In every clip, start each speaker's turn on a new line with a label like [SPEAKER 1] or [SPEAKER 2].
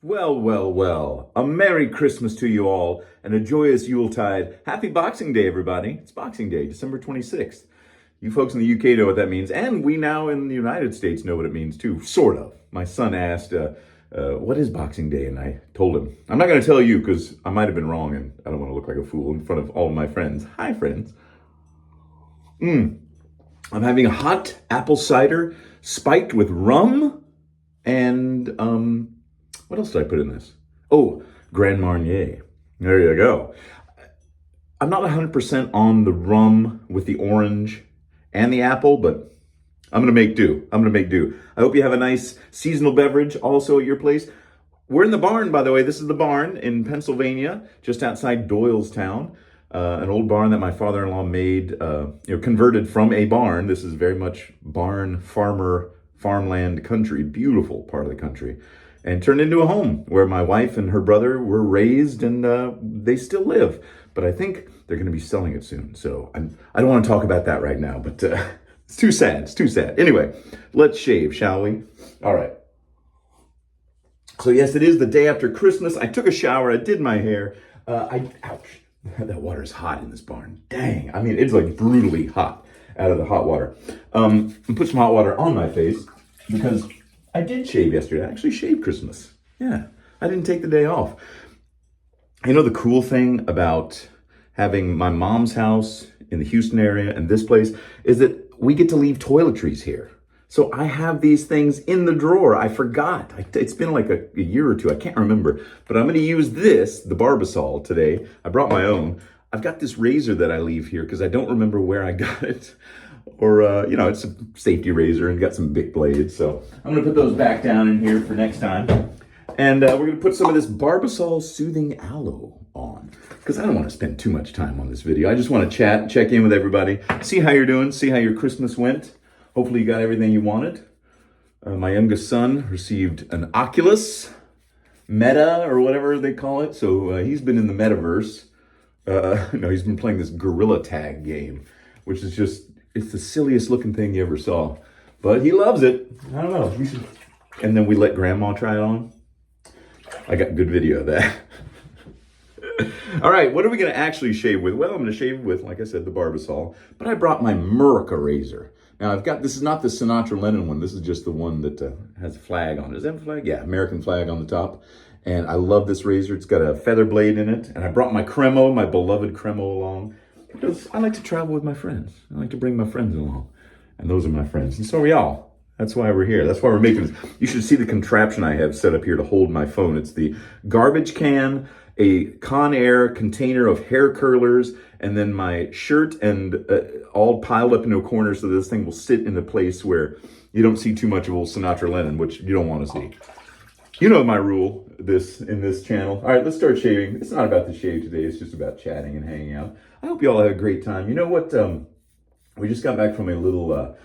[SPEAKER 1] Well, well, well. A Merry Christmas to you all and a joyous Yuletide. Happy Boxing Day, everybody. It's Boxing Day, December 26th. You folks in the UK know what that means, and we now in the United States know what it means too, sort of. My son asked, what is Boxing Day? And I told him. I'm not going to tell you because I might have been wrong and I don't want to look like a fool in front of all of my friends. Hi, friends. I'm having a hot apple cider spiked with rum and, what else did I put in this? Oh, Grand Marnier. There you go. I'm not 100% on the rum with the orange and the apple, but I'm going to make do. I hope you have a nice seasonal beverage also at your place. We're in the barn, by the way. This is the barn in Pennsylvania, just outside Doylestown. An old barn that my father-in-law made, converted from a barn. This is very much barn farmland country, beautiful part of the country, and turned into a home where my wife and her brother were raised, and they still live. But I think they're going to be selling it soon. So I don't want to talk about that right now, but it's too sad. It's too sad. Anyway, let's shave, shall we? All right. So yes, it is the day after Christmas. I took a shower. I did my hair. Ouch. That water is hot in this barn. Dang. I mean, it's like brutally hot out of the hot water. And put some hot water on my face because I did shave yesterday. I actually shaved Christmas. Yeah. I didn't take the day off. You know, the cool thing about having my mom's house in the Houston area and this place is that we get to leave toiletries here. So I have these things in the drawer. I forgot. It's been like a year or two. I can't remember. But I'm going to use this, the Barbasol, today. I brought my own. I've got this razor that I leave here because I don't remember where I got it. Or, it's a safety razor and got some Bic blades. So I'm going to put those back down in here for next time. And we're going to put some of this Barbasol Soothing Aloe on because I don't want to spend too much time on this video. I just want to chat, check in with everybody, see how you're doing, see how your Christmas went. Hopefully you got everything you wanted. My youngest son received an Oculus Meta or whatever they call it. So he's been in the metaverse. He's been playing this Gorilla Tag game, which is it's the silliest looking thing you ever saw. But he loves it. I don't know. And then we let Grandma try it on. I got good video of that. All right, what are we going to actually shave with? Well, I'm going to shave with, like I said, the Barbasol. But I brought my Murica razor. Now, this is not the Sinatra Lennon one. This is just the one that has a flag on it. Is that a flag? Yeah, American flag on the top. And I love this razor. It's got a feather blade in it. And I brought my Cremo, my beloved Cremo, along. Because I like to travel with my friends. I like to bring my friends along. And those are my friends. And so are y'all. That's why we're here. That's why we're making this. You should see the contraption I have set up here to hold my phone. It's the garbage can, a Conair container of hair curlers, and then my shirt, and all piled up into a corner so this thing will sit in a place where you don't see too much of old Sinatra Lennon, which you don't want to see. You know my rule in this channel. All right, let's start shaving. It's not about the shave today. It's just about chatting and hanging out. I hope you all had a great time. You know what? We just got back from a little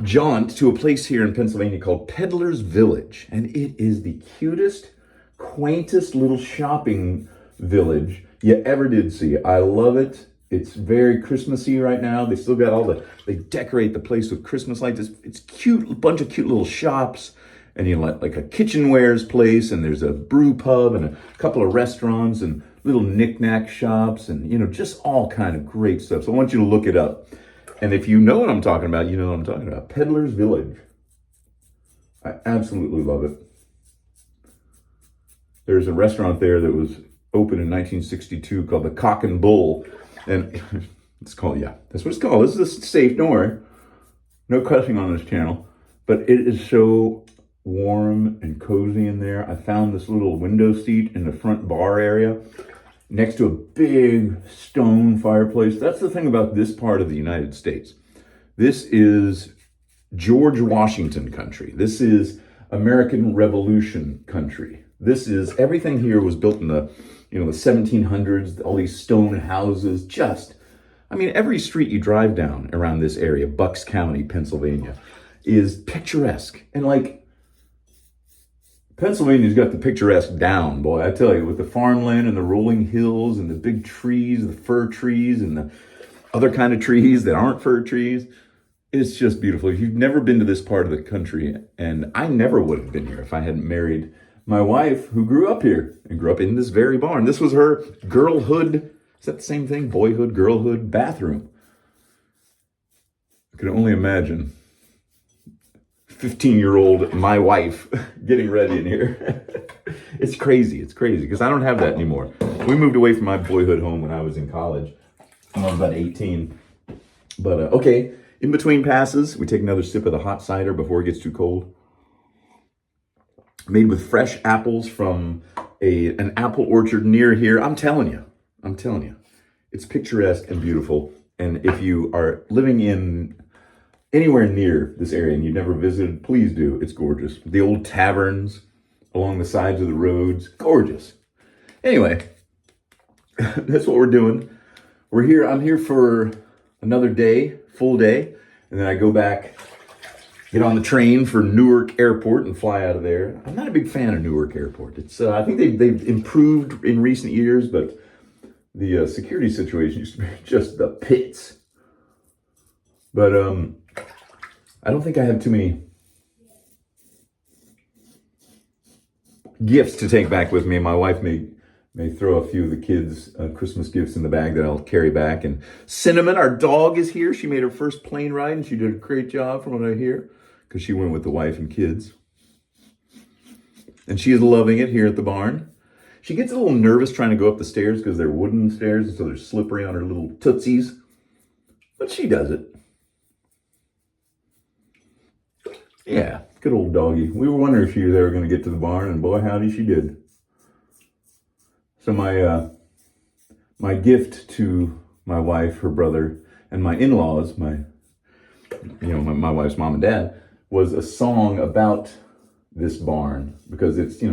[SPEAKER 1] jaunt to a place here in Pennsylvania called Peddler's Village. And it is the cutest, quaintest little shopping village you ever did see. I love it. It's very Christmassy right now. They still got they decorate the place with Christmas lights. It's cute, a bunch of cute little shops. And like a kitchenwares place, and there's a brew pub and a couple of restaurants and little knick-knack shops and, just all kind of great stuff. So I want you to look it up. And if you know what I'm talking about, you know what I'm talking about. Peddler's Village. I absolutely love it. There's a restaurant there that was opened in 1962 called the Cock and Bull. And it's called, that's what it's called. This is safe, don't worry. No cussing on this channel. But it is so warm and cozy in there. I found this little window seat in the front bar area next to a big stone fireplace. That's the thing about this part of the United States. This is George Washington country. This is American Revolution country. This is, everything here was built in the 1700s, all these stone houses. Every street you drive down around this area, Bucks County, Pennsylvania, is picturesque. And Pennsylvania's got the picturesque down, boy, I tell you, with the farmland and the rolling hills and the big trees, the fir trees and the other kind of trees that aren't fir trees. It's just beautiful. If you've never been to this part of the country, and I never would have been here if I hadn't married my wife, who grew up here and grew up in this very barn. This was her girlhood, is that the same thing? Boyhood, girlhood bathroom. I can only imagine 15-year-old my wife getting ready in here. It's crazy because I don't have that anymore. We moved away from my boyhood home when I was in college. I was about 18. But okay, in between passes, we take another sip of the hot cider before it gets too cold. Made with fresh apples from an apple orchard near here. I'm telling you, it's picturesque and beautiful. And if you are living in anywhere near this area and you've never visited, please do. It's gorgeous. The old taverns along the sides of the roads, gorgeous. Anyway, that's what we're doing. We're here. I'm here for another day, full day, and then I go back, get on the train for Newark Airport and fly out of there. I'm not a big fan of Newark Airport. It's I think they've improved in recent years, but the security situation used to be just the pits. But I don't think I have too many gifts to take back with me. My wife may throw a few of the kids' Christmas gifts in the bag that I'll carry back. And Cinnamon, our dog, is here. She made her first plane ride, and she did a great job from what I hear, because she went with the wife and kids. And she is loving it here at the barn. She gets a little nervous trying to go up the stairs because they're wooden stairs, and so they're slippery on her little tootsies. But she does it. Yeah, good old doggy. We were wondering if she was ever going to get to the barn, and boy, howdy, she did. So my gift to my wife, her brother, and my in-laws, my wife's mom and dad, was a song about this barn, because it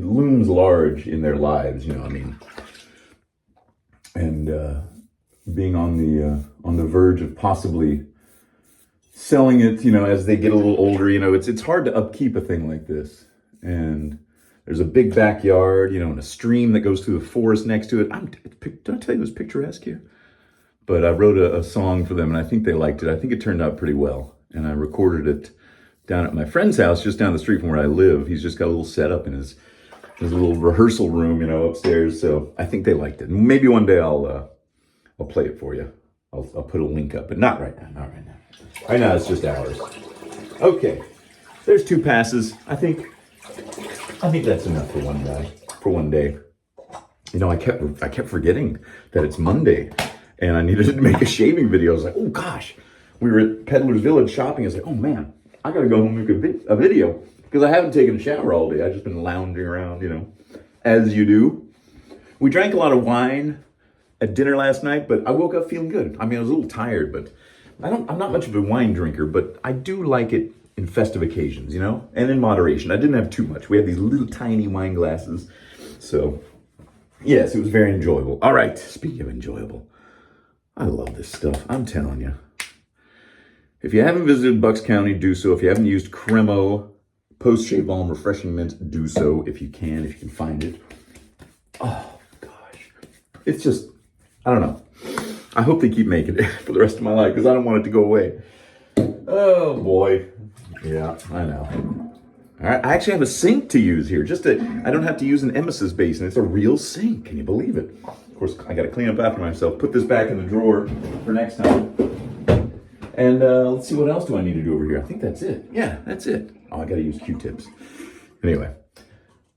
[SPEAKER 1] looms large in their lives, and being on the verge of possibly selling it, as they get a little older, it's hard to upkeep a thing like this. And there's a big backyard, and a stream that goes through the forest next to it. Did I tell you it was picturesque here? But I wrote a song for them, and I think they liked it. I think it turned out pretty well. And I recorded it down at my friend's house, just down the street from where I live. He's just got a little setup in his little rehearsal room, upstairs. So I think they liked it. Maybe one day I'll play it for you. I'll put a link up, but not right now. Right now it's just ours. Okay, there's 2 passes. I think that's enough for one guy, for one day. I kept forgetting that it's Monday, and I needed to make a shaving video. I was like, oh gosh, we were at Peddler's Village shopping. I was like, oh man, I gotta go home and make a video, because I haven't taken a shower all day. I've just been lounging around, as you do. We drank a lot of wine at dinner last night, but I woke up feeling good. I was a little tired, but I'm not much of a wine drinker, but I do like it in festive occasions, and in moderation. I didn't have too much. We had these little tiny wine glasses. So, yes, it was very enjoyable. All right, speaking of enjoyable, I love this stuff. I'm telling you. If you haven't visited Bucks County, do so. If you haven't used Cremo Post-Shave Balm Refreshing Mint, do so if you can find it. Oh, gosh. It's just, I don't know. I hope they keep making it for the rest of my life, because I don't want it to go away. Oh, boy. Yeah, I know. All right, I actually have a sink to use here. I don't have to use an emesis basin. It's a real sink. Can you believe it? Of course, I got to clean up after myself. Put this back in the drawer for next time. And let's see, what else do I need to do over here? I think that's it. Yeah, that's it. Oh, I got to use Q-tips. Anyway,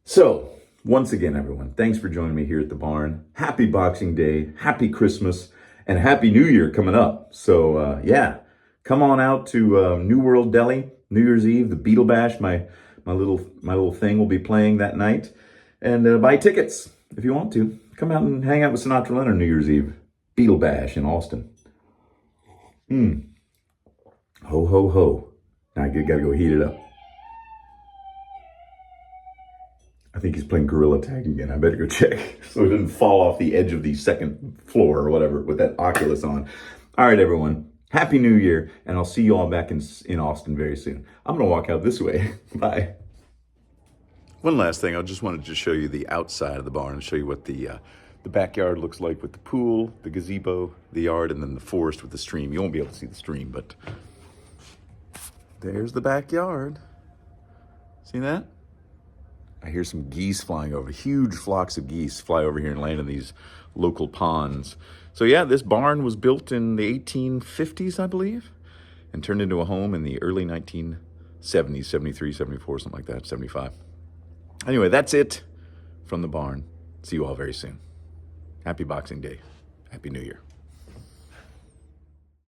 [SPEAKER 1] so once again, everyone, thanks for joining me here at the barn. Happy Boxing Day, happy Christmas, and Happy New Year coming up. So yeah, come on out to New World Deli, New Year's Eve, the Beetle Bash. My little thing will be playing that night. And buy tickets if you want to. Come out and hang out with Sinatra Leonard New Year's Eve. Beetle Bash in Austin. Ho, ho, ho. Now I gotta go heat it up. I think he's playing Gorilla Tag again. I better go check so it doesn't fall off the edge of the second floor or whatever with that Oculus on. All right, everyone. Happy New Year, and I'll see you all back in Austin very soon. I'm going to walk out this way. Bye. One last thing. I just wanted to show you the outside of the barn and show you what the backyard looks like with the pool, the gazebo, the yard, and then the forest with the stream. You won't be able to see the stream, but there's the backyard. See that? I hear some geese flying over. Huge flocks of geese fly over here and land in these local ponds. So yeah, this barn was built in the 1850s, I believe, and turned into a home in the early 1970s, 73, 74, something like that, 75. Anyway, that's it from the barn. See you all very soon. Happy Boxing Day. Happy New Year.